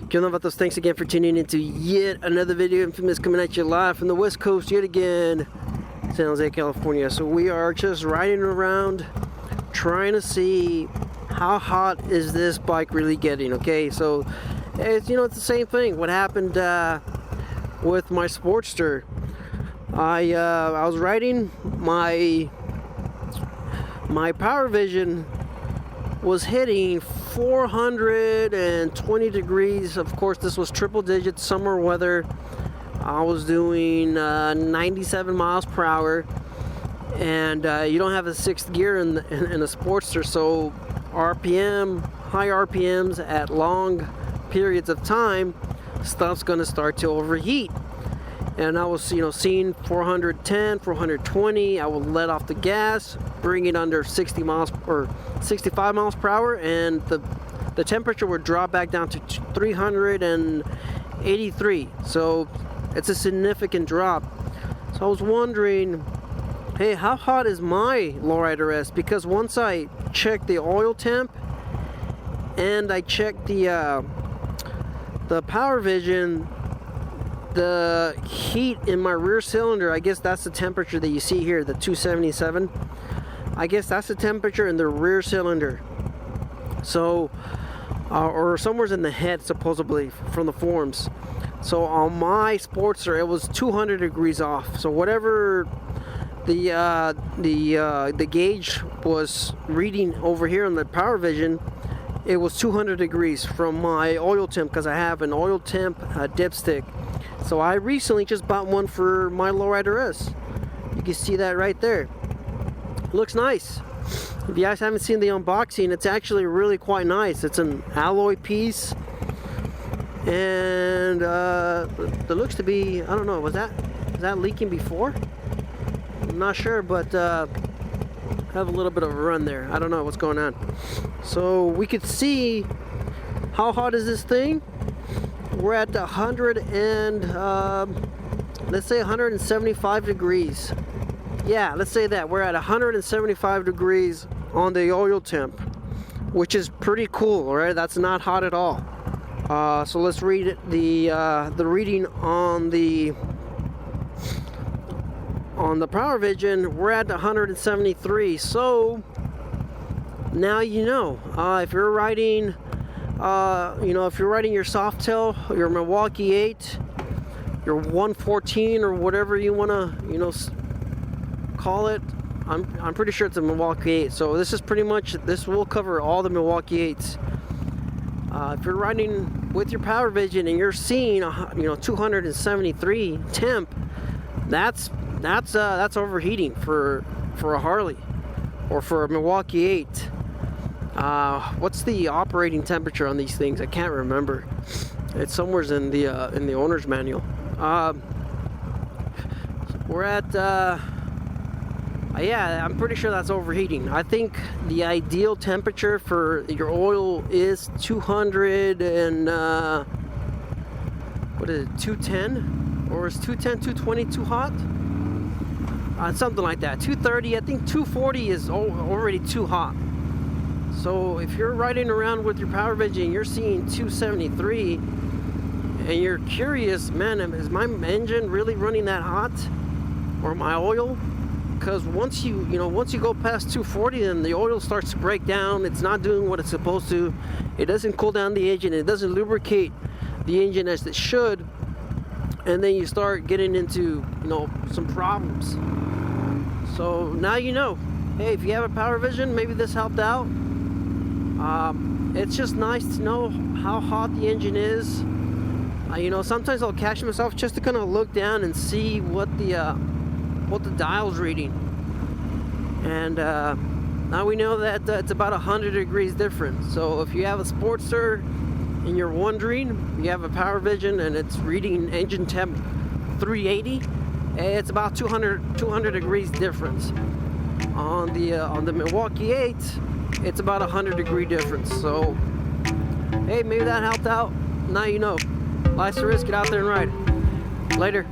Vatos, thanks again for tuning into yet another video. Infamous coming at you live from the West Coast yet again, San Jose, California. So we are just riding around trying to see how hot is this bike really getting. Okay, so it's, it's the same thing. What happened with my Sportster? I was riding my Powervision was hitting 420 degrees. Of course, this was triple digit summer weather. I was doing 97 miles per hour, and you don't have a sixth gear in a Sportster, so high RPMs at long periods of time, stuff's gonna start to overheat. And I was, seeing 410, 420. I would let off the gas, bring it under 60 miles or 65 miles per hour, and the temperature would drop back down to 383. So it's a significant drop. So I was wondering, hey, how hot is my Lowrider S? Because once I checked the oil temp and I checked the Powervision, the heat in my rear cylinder, I guess that's the temperature that you see here, the 277. I guess that's the temperature in the rear cylinder. So, or somewhere's in the head, supposedly, from the forums. So on my Sportster, it was 200 degrees off. So whatever the gauge was reading over here on the Powervision, it was 200 degrees from my oil temp, because I have an oil temp dipstick. So I recently just bought one for my Lowrider S. You can see that right there. Looks nice. If you guys haven't seen the unboxing, it's actually really quite nice. It's an alloy piece, and it looks to be, I don't know, was that leaking before? I'm not sure, but have a little bit of a run there. I don't know what's going on. So we could see how hot is this thing. We're at 100 and let's say 175 degrees. Yeah, let's say that we're at 175 degrees on the oil temp, which is pretty cool. All right, that's not hot at all. So let's read the reading on the Powervision. We're at 173. So now if you're riding. If you're riding your Softail, your Milwaukee 8, your 114, or whatever you want to, call it. I'm pretty sure it's a Milwaukee 8. So this will cover all the Milwaukee 8s. If you're riding with your Powervision and you're seeing, 273 temp, that's overheating for a Harley or for a Milwaukee 8. What's the operating temperature on these things? I can't remember. It's somewhere in the owner's manual. We're at yeah, I'm pretty sure that's overheating. I think the ideal temperature for your oil is 200 and what is it, 210? Or is 210, 220 too hot? Something like that. 230. I think 240 is already too hot. So if you're riding around with your Powervision and you're seeing 273 and you're curious, man, is my engine really running that hot, or my oil? Because once you go past 240, then the oil starts to break down. It's not doing what it's supposed to. It doesn't cool down the engine. It doesn't lubricate the engine as it should. And then you start getting into some problems. So now hey, if you have a Powervision, maybe this helped out. It's just nice to know how hot the engine is. Sometimes I'll catch myself just to kind of look down and see what the dial's reading. And now we know that it's about 100 degrees different. So if you have a Sportster and you're wondering, you have a Powervision and it's reading engine temp 380, it's about 200 degrees difference. On the Milwaukee 8, it's about 100 degree difference. So hey, maybe that helped out. Now you know. Life's a risk. Get out there and ride. Later.